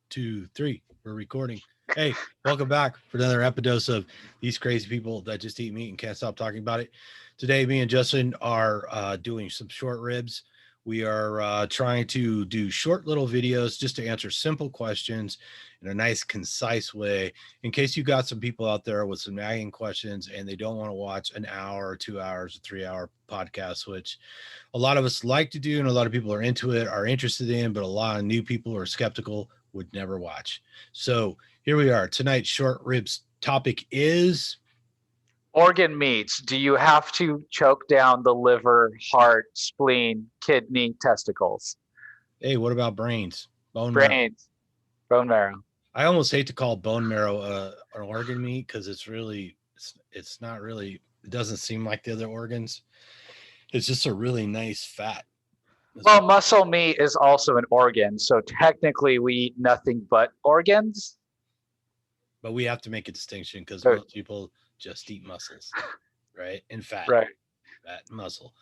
2, 3. We're recording. Hey, welcome back for another Epidose of these crazy people that just eat meat and can't stop talking about it. Today, me and Justin are doing some short ribs. We are trying to do short little videos just to answer simple questions in a nice, concise way. In case you got some people out there with some nagging questions and they don't want to watch an hour or 2 hours or 3 hour podcast, which a lot of us like to do and a lot of people are into it, are interested in, but a lot of new people are skeptical, would never watch. So here we are. Tonight's short ribs topic is Organ meats. Do you have to choke down the liver, heart, spleen, kidney, testicles, hey, what about brains? Bone marrow. brains, bone marrow? I almost hate to call bone marrow an organ meat because it's not really, it doesn't seem like the other organs. It's just a really nice fat. Well, muscle meat is also an organ, so technically we eat nothing but organs. But we have to make a distinction because So, most people just eat muscles, right? And right. fat and muscle,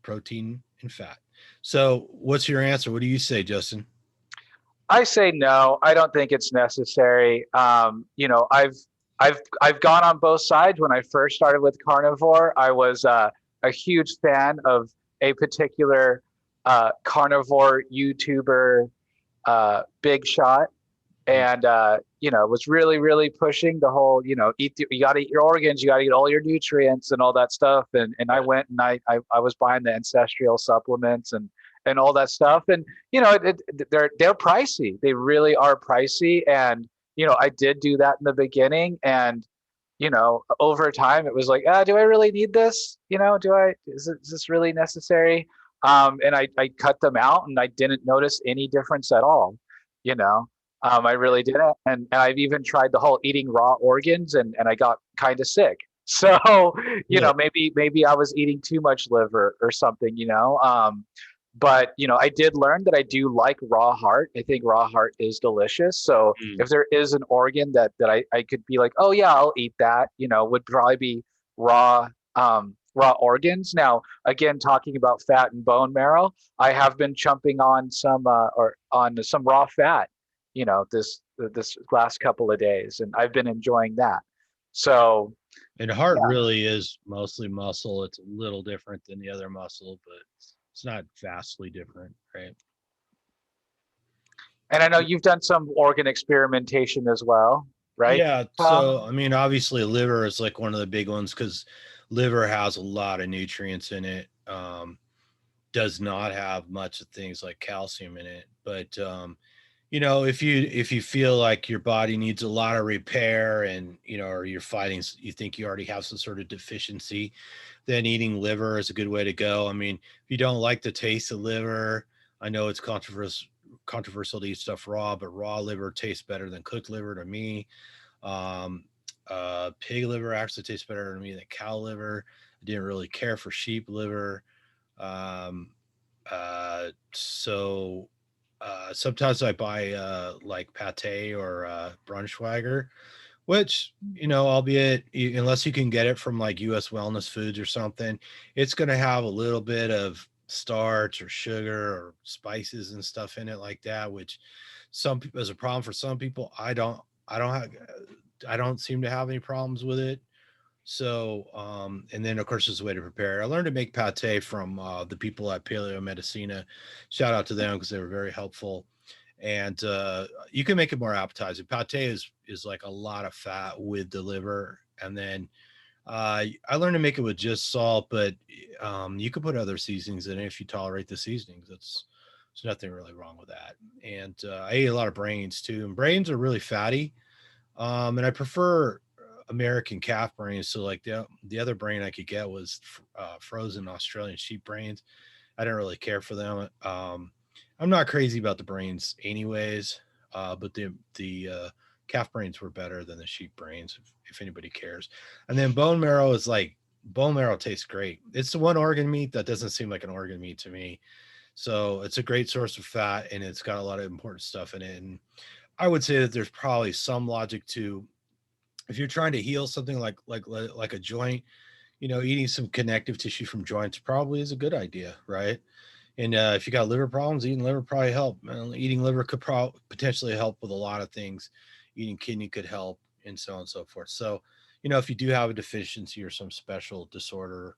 protein and fat. So what's your answer? What do you say, Justin? I say no. I don't think it's necessary. I've gone on both sides. When I first started with carnivore, I was a huge fan of a particular carnivore YouTuber, Big Shot, and was really pushing the whole, you got to eat your organs, you got to eat all your nutrients and all that stuff. And I went and I was buying the ancestral supplements and all that stuff. And they're pricey. They really are pricey. And I did do that in the beginning, and over time it was like, do I really need this? Is this really necessary? And I cut them out, and I didn't notice any difference at all. You know, I really didn't. And I've even tried the whole eating raw organs, and I got kind of sick. So, Really? maybe I was eating too much liver or something, but I did learn that I do like raw heart. I think raw heart is delicious. So Mm. if there is an organ that I could be like, oh yeah, I'll eat that, would probably be raw raw organs. Now, again, talking about fat and bone marrow, I have been chumping on some or on some raw fat, this last couple of days, and I've been enjoying that. So And heart yeah. really is mostly muscle. It's a little different than the other muscle, but it's not vastly different, right? And I know you've done some organ experimentation as well, right, Yeah. Tom? So, I mean, obviously, liver is like one of the big ones because liver has a lot of nutrients in it. Does not have much of things like calcium in it, but if you feel like your body needs a lot of repair and or you're fighting, you think you already have some sort of deficiency, then eating liver is a good way to go. I mean, if you don't like the taste of liver, I know it's controversial to eat stuff raw, but raw liver tastes better than cooked liver to me. um Pig liver actually tastes better to me than cow liver. I didn't really care for sheep liver. um so Sometimes I buy like pate or Braunschweiger, which, albeit unless you can get it from like US Wellness Foods or something, it's going to have a little bit of starch or sugar or spices and stuff in it like that, which some people is a problem for some people. I don't seem to have any problems with it. So, and then of course, there's a way to prepare. I learned to make pate from the people at Paleo Medicina. Shout out to them because they were very helpful. And you can make it more appetizing. Pate is like a lot of fat with the liver, and then I learned to make it with just salt, but you could put other seasonings in it if you tolerate the seasonings. There's nothing really wrong with that. And I ate a lot of brains too, and brains are really fatty. And I prefer American calf brains. So like the other brain I could get was frozen Australian sheep brains. I didn't really care for them. I'm not crazy about the brains, anyways. But the calf brains were better than the sheep brains, if anybody cares. And then bone marrow tastes great. It's the one organ meat that doesn't seem like an organ meat to me. So it's a great source of fat, and it's got a lot of important stuff in it. And I would say that there's probably some logic to, if you're trying to heal something like a joint, eating some connective tissue from joints probably is a good idea, right? And if you got liver problems, eating liver probably help. Eating liver could potentially help with a lot of things. Eating kidney could help, and so on and so forth. So, if you do have a deficiency or some special disorder,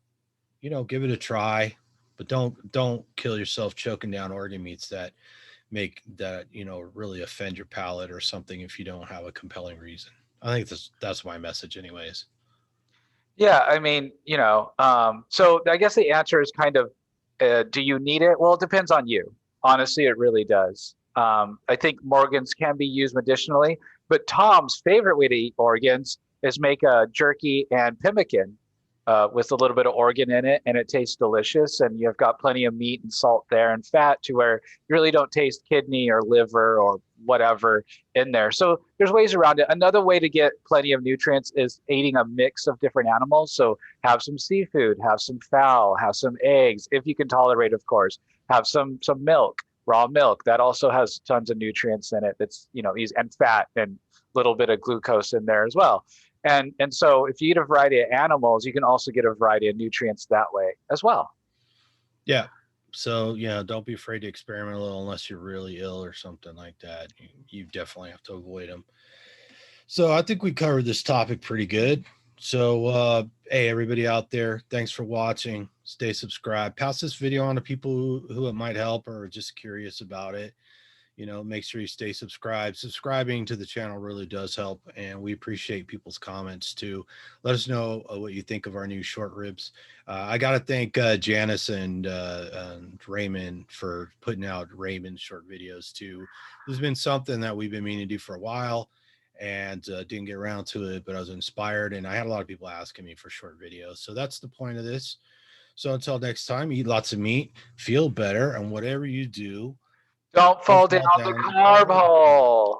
give it a try, but don't kill yourself choking down organ meats that make that really offend your palate or something if you don't have a compelling reason. I think that's my message, anyways. Yeah, I mean, so I guess the answer is kind of, do you need it? Well, it depends on you. Honestly, it really does. I think organs can be used medicinally, but Tom's favorite way to eat organs is make a jerky and pemmican with a little bit of organ in it, and it tastes delicious. And you've got plenty of meat and salt there and fat to where you really don't taste kidney or liver or whatever in there. So there's ways around it. Another way to get plenty of nutrients is eating a mix of different animals. So have some seafood, have some fowl, have some eggs, if you can tolerate, of course. Have some milk, raw milk. That also has tons of nutrients in it. That's and fat and a little bit of glucose in there as well. And so if you eat a variety of animals, you can also get a variety of nutrients that way as well. Yeah. So, don't be afraid to experiment a little unless you're really ill or something like that. You definitely have to avoid them. So, I think we covered this topic pretty good. So, hey, everybody out there, thanks for watching. Stay subscribed. Pass this video on to people who it might help or are just curious about it. Make sure you stay subscribed. Subscribing to the channel really does help, and we appreciate people's comments too. Let us know what you think of our new short ribs. I got to thank Janice and Raymond for putting out Raymond's short videos too. This has been something that we've been meaning to do for a while, and didn't get around to it, but I was inspired, and I had a lot of people asking me for short videos. So that's the point of this. So until next time, eat lots of meat, feel better, and whatever you do, Don't don't fall down fall the down the carb carb hole. hole.